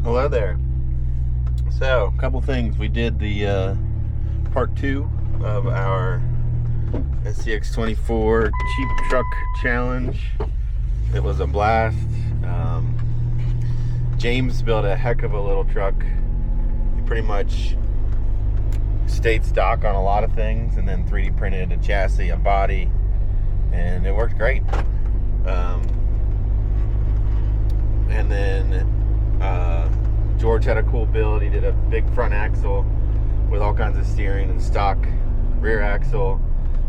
Hello there. So, a couple things. We did the part 2 of our SCX24 Cheap Truck Challenge. It was a blast. James built a heck of a little truck. He pretty much stayed stock on a lot of things and then 3D printed a chassis, a body, and it worked great. And then George had a cool build. He did a big front axle with all kinds of steering and stock rear axle,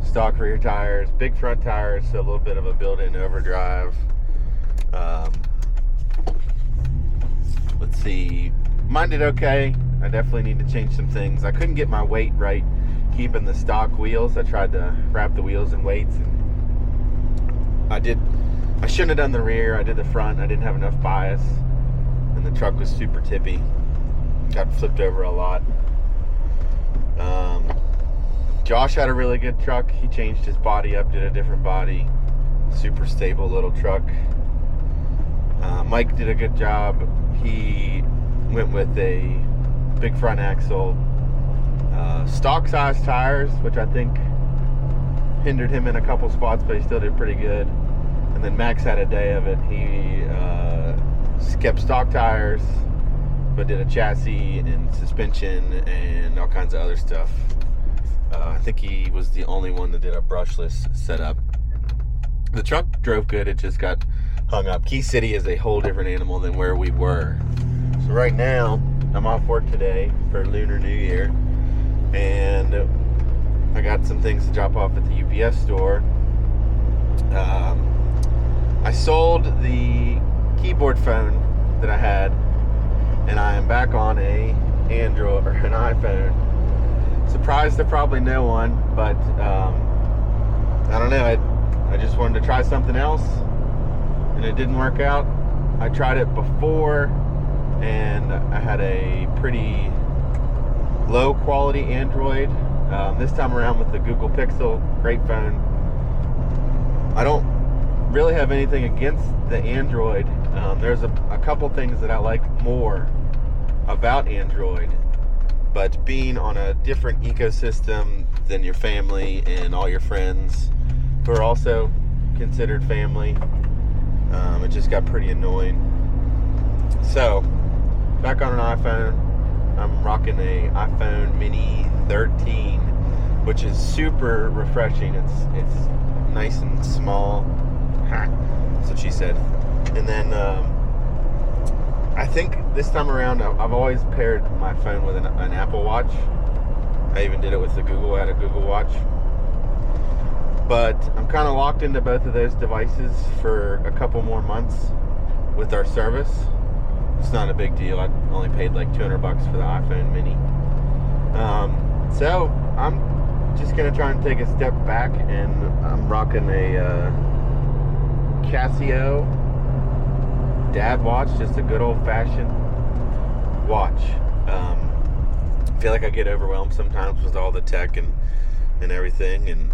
stock rear tires, big front tires, so a little bit of a built-in overdrive. Let's see, mine did okay. I definitely need to change some things. I couldn't get my weight right keeping the stock wheels. I tried to wrap the wheels in weights, and I shouldn't have done the rear. I did the front. I didn't have enough bias, and the truck was super tippy. Got flipped over a lot. Josh had a really good truck. He changed his body up, did a different body. Super stable little truck. Mike did a good job. He went with a big front axle, stock size tires, which I think hindered him in a couple spots, but he still did pretty good. And then Max had a day of it. He kept stock tires, but did a chassis and suspension and all kinds of other stuff. I think he was the only one that did a brushless setup. The truck drove good, it just got hung up. Key City is a whole different animal than where we were. So right now, I'm off work today for Lunar New Year, and I got some things to drop off at the UPS store. I sold the keyboard phone that I had, and I am back on an Android or an iPhone. Surprised to probably no one, but I don't know. I just wanted to try something else, and it didn't work out. I tried it before, and I had a pretty low quality Android. This time around with the Google Pixel, great phone. I don't really have anything against the Android. There's a couple things that I like more about Android, but being on a different ecosystem than your family and all your friends who are also considered family, it just got pretty annoying. So back on an iPhone. I'm rocking a iPhone mini 13, which is super refreshing. It's nice and small. That's what she said. And then I think this time around, I've always paired my phone with an Apple Watch. I even did it with the Google. I had a Google Watch. But I'm kind of locked into both of those devices for a couple more months with our service. It's not a big deal. I only paid like $200 for the iPhone mini. So I'm just going to try and take a step back, and I'm rocking a Casio dad watch, just a good old-fashioned watch. I feel like I get overwhelmed sometimes with all the tech and everything, and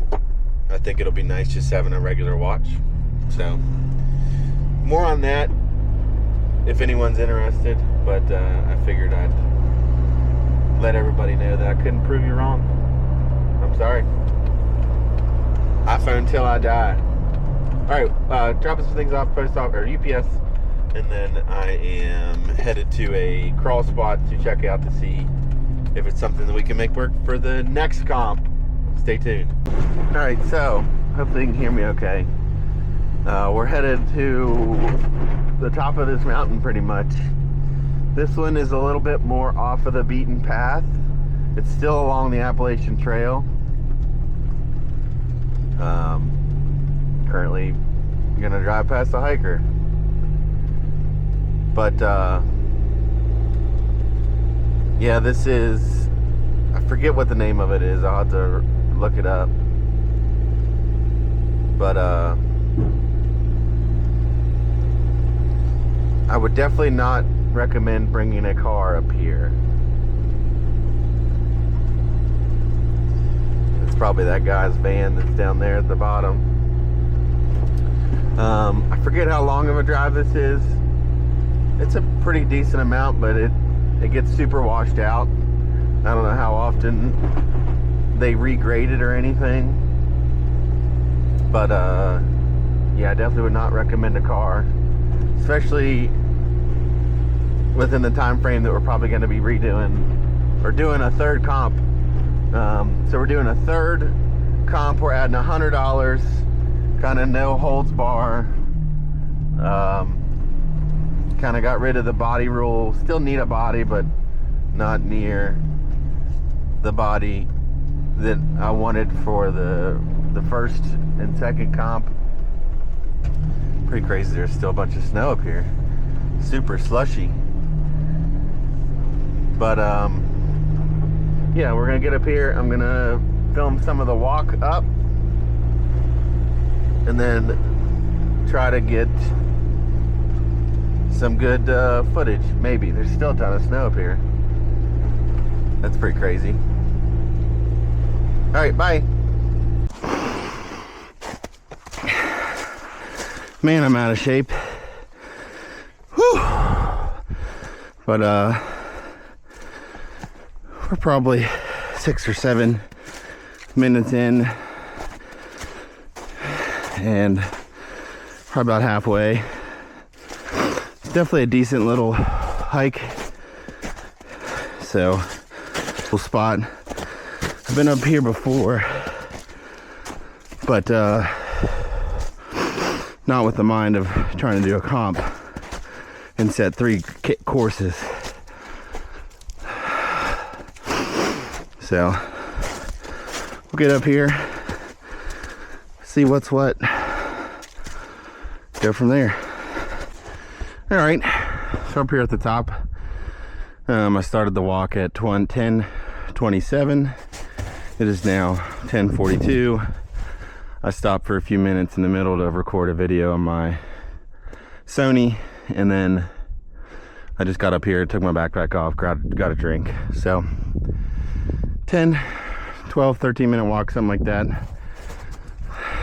I think it'll be nice just having a regular watch. So more on that if anyone's interested, but I figured I'd let everybody know that I couldn't prove you wrong. I'm sorry. iPhone till I die. Alright, dropping some things off post office or UPS, and then I am headed to a crawl spot to check out to see if it's something that we can make work for the next comp. Stay tuned. Alright, so hopefully you can hear me okay. We're headed to the top of this mountain pretty much. This one is a little bit more off of the beaten path. It's still along the Appalachian Trail. Currently gonna drive past a hiker. But yeah, this is, I forget what the name of it is. I'll have to look it up. But I would definitely not recommend bringing a car up here. It's probably that guy's van that's down there at the bottom. I forget how long of a drive this is. it's a pretty decent amount, but it gets super washed out. I don't know how often they regrade it or anything, but yeah, I definitely would not recommend a car, especially within the time frame that we're probably going to be redoing or doing a third comp. So we're doing a third comp. We're adding $100, kind of no holds bar. Kind of got rid of the body rule. Still need a body, but not near the body that I wanted for the first and second comp. Pretty crazy. There's still a bunch of snow up here. Super slushy. But yeah, we're gonna get up here. I'm gonna film some of the walk up and then try to get some good footage. Maybe. There's still a ton of snow up here. That's pretty crazy. All right, bye. Man, I'm out of shape. Whew. But we're probably 6 or 7 minutes in, and probably about halfway. It's definitely a decent little hike. So, cool spot. I've been up here before, but not with the mind of trying to do a comp and set 3 courses. So we'll get up here, see what's what, go from there. All right, so up here at the top, I started the walk at 10:27. It is now 10:42. I stopped for a few minutes in the middle to record a video on my Sony, and then I just got up here, took my backpack off, got a drink. So 10, 12, 13 minute walk, something like that.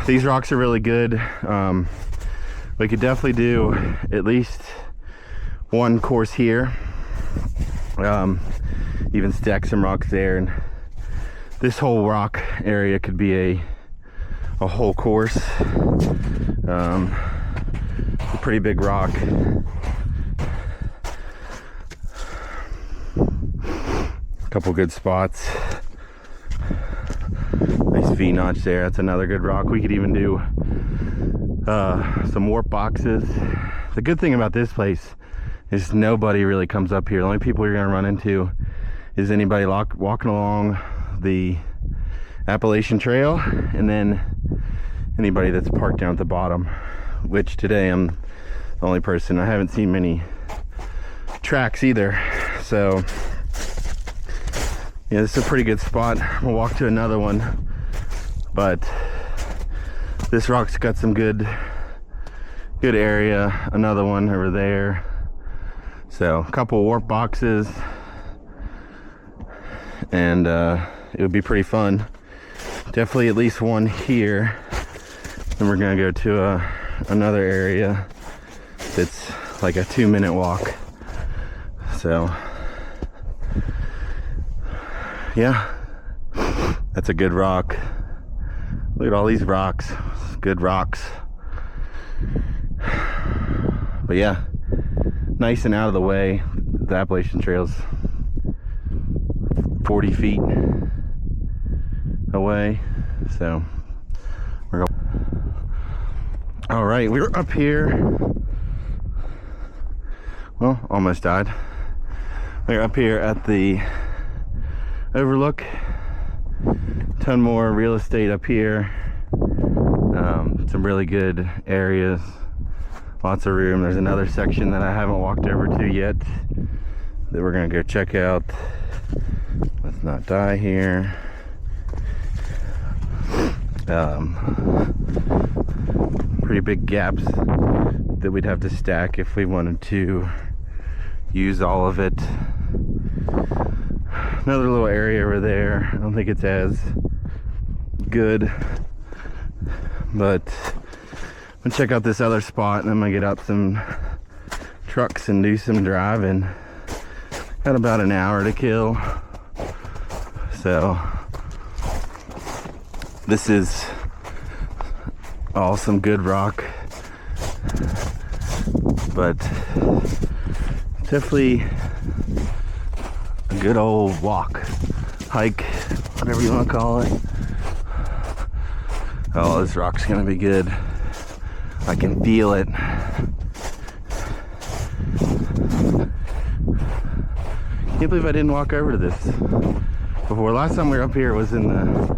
These rocks are really good. We could definitely do at least one course here. Even stack some rocks there, and this whole rock area could be a whole course. A pretty big rock. A couple good spots. Nice V-notch there. That's another good rock. We could even do some warp boxes. The good thing about this place is nobody really comes up here. The only people you're gonna run into is anybody walking along the Appalachian Trail, and then anybody that's parked down at the bottom, which today I'm the only person. I haven't seen many tracks either. So yeah, this is a pretty good spot. We'll walk to another one, but this rock's got some good area. Another one over there. So a couple warp boxes, and it would be pretty fun. Definitely at least one here. Then we're gonna go to another area that's like a 2-minute walk. So yeah, that's a good rock. Look at all these rocks. Good rocks. But yeah, nice and out of the way. The Appalachian Trail's 40 feet away. So we're going. All right, we're up here. Well, almost died. We're up here at the overlook. Ton more real estate up here. Some really good areas. Lots of room. There's another section that I haven't walked over to yet that we're gonna go check out. Let's not die here. Pretty big gaps that we'd have to stack if we wanted to use all of it. Another little area over there. I don't think it's as good, but I'm gonna check out this other spot, and I'm gonna get out some trucks and do some driving. Got about an hour to kill. So this is all some good rock, but definitely a good old walk, hike, whatever you want to call it. Oh, this rock's gonna be good. I can feel it. Can't believe I didn't walk over to this before. Last time we were up here was in the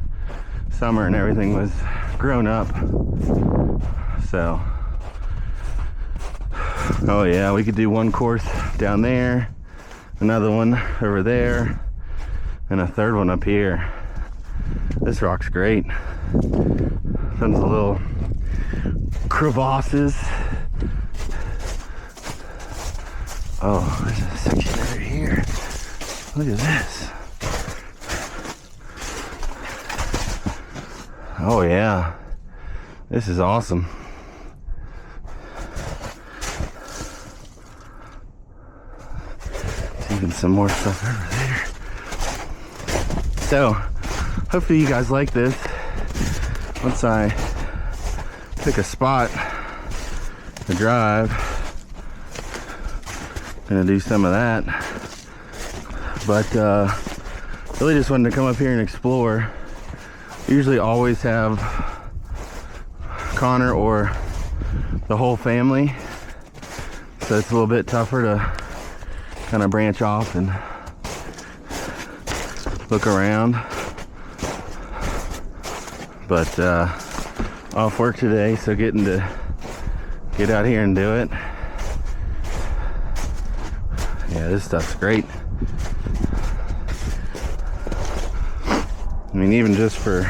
summer and everything was grown up. So, oh yeah, we could do one course down there, another one over there, and a third one up here. This rock's great. Some little crevasses. Oh, there's a section over here. Look at this. Oh yeah, this is awesome. There's even some more stuff over there. So, hopefully you guys like this. Once I pick a spot to drive, I'm gonna do some of that. But really just wanted to come up here and explore. Usually always have Connor or the whole family, so it's a little bit tougher to kind of branch off and look around. But off work today, so getting to get out here and do it. Yeah, this stuff's great. I mean, even just for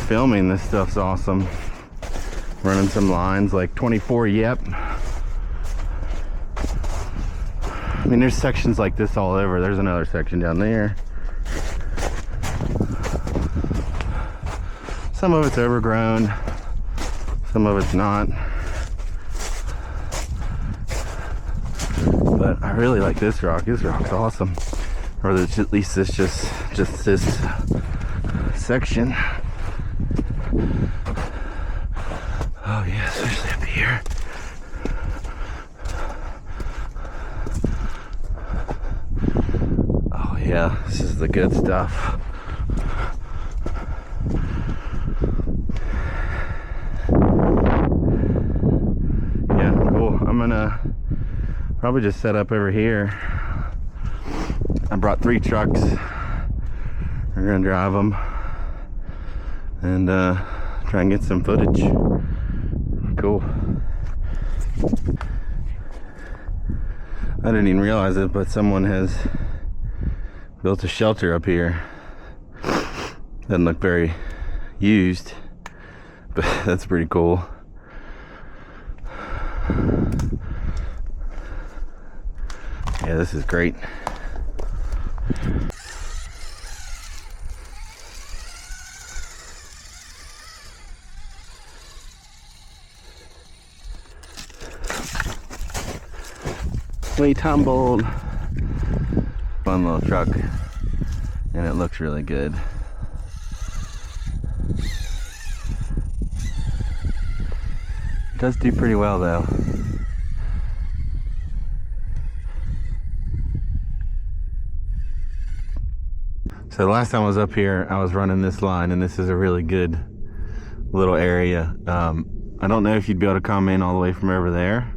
filming, this stuff's awesome. Running some lines like 24 CHEAP. I mean, there's sections like this all over. There's another section down there. Some of it's overgrown, some of it's not. But I really like this rock. This rock's awesome. Or at least it's just this section. Oh yeah, especially up here. Oh yeah, this is the good stuff. Yeah, cool. I'm gonna probably just set up over here. I brought 3 trucks. We're gonna drive them and try and get some footage. Cool. I didn't even realize it, but someone has built a shelter up here. Doesn't look very used, but that's pretty cool. Yeah, this is great. We tumbled. Fun little truck, and it looks really good. It does do pretty well though. So the last time I was up here, I was running this line, and this is a really good little area. I don't know if you'd be able to come in all the way from over there,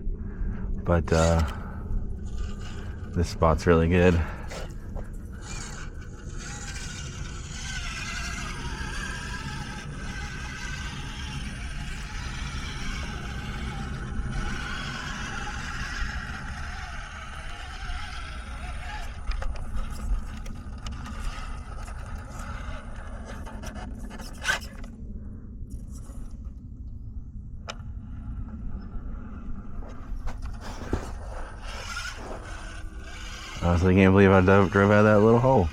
but this spot's really good. I honestly can't believe I drove out of that little hole.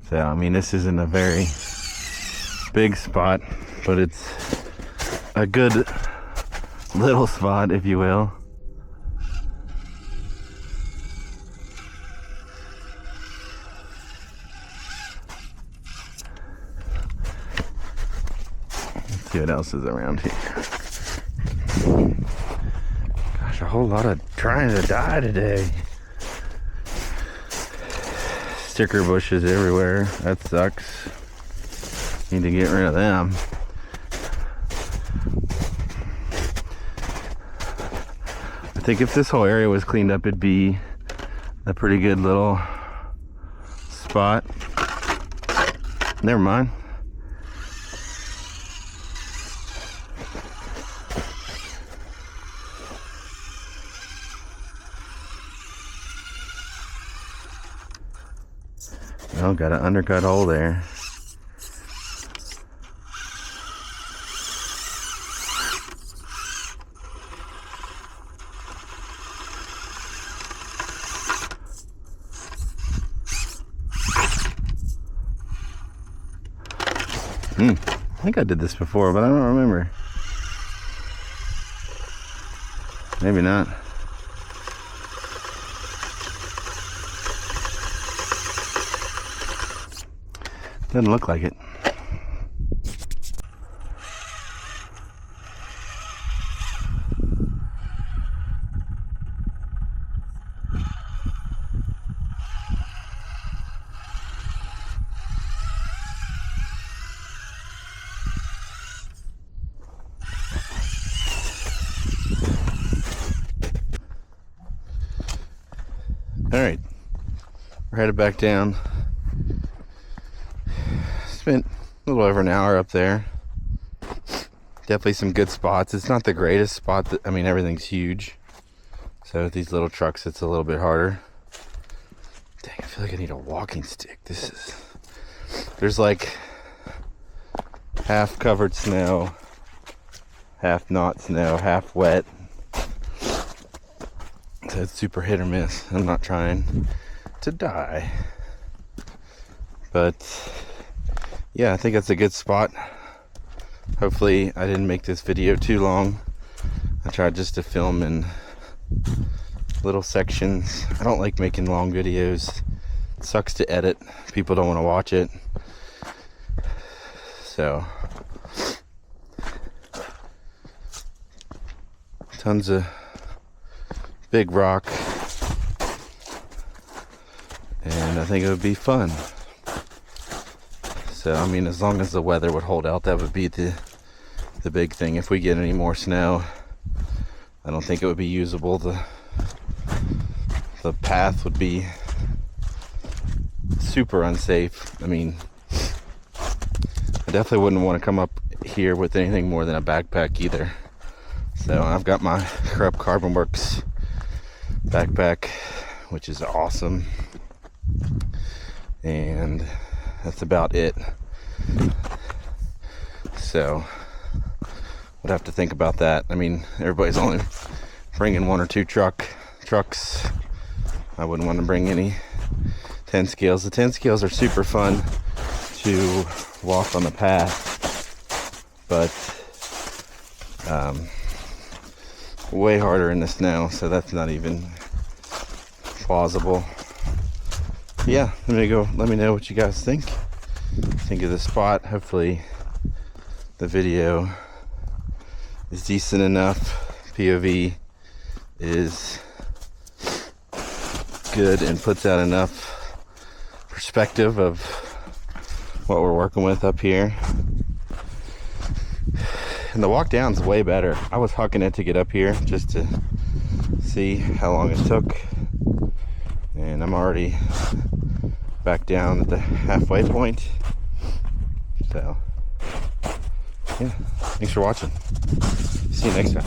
So, I mean, this isn't a very big spot, but it's a good little spot, if you will. Let's see what else is around here. Gosh, a whole lot of trying to die today. Sticker bushes everywhere. That sucks. Need to get rid of them. I think if this whole area was cleaned up, it'd be a pretty good little spot. Never mind. Oh, got an undercut hole there. I think I did this before, but I don't remember. Maybe not. Doesn't look like it. All right, we're headed back down. Spent a little over an hour up there. Definitely some good spots. It's not the greatest spot. I mean, everything's huge. So with these little trucks, it's a little bit harder. Dang, I feel like I need a walking stick. There's like half covered snow, half not snow, half wet. So it's super hit or miss. I'm not trying to die. But yeah, I think that's a good spot. Hopefully I didn't make this video too long. I tried just to film in little sections. I don't like making long videos. It sucks to edit. People don't want to watch it. So tons of big rock, and I think it would be fun. So I mean, as long as the weather would hold out, that would be the big thing. If we get any more snow, I don't think it would be usable. The path would be super unsafe. I mean, I definitely wouldn't want to come up here with anything more than a backpack either. So I've got my Krupp Carbon Works backpack, which is awesome, and that's about it. So would have to think about that. I mean, everybody's only bringing one or two trucks. I wouldn't want to bring any 10 scales. The 10 scales are super fun to walk on the path, but way harder in the snow, so that's not even plausible. Yeah, let me know what you guys think of the spot. Hopefully the video is decent enough. POV is good and puts out enough perspective of what we're working with up here. And the walk down's way better. I was hucking it to get up here just to see how long it took, and I'm already back down at the halfway point. So yeah, thanks for watching. See you next time.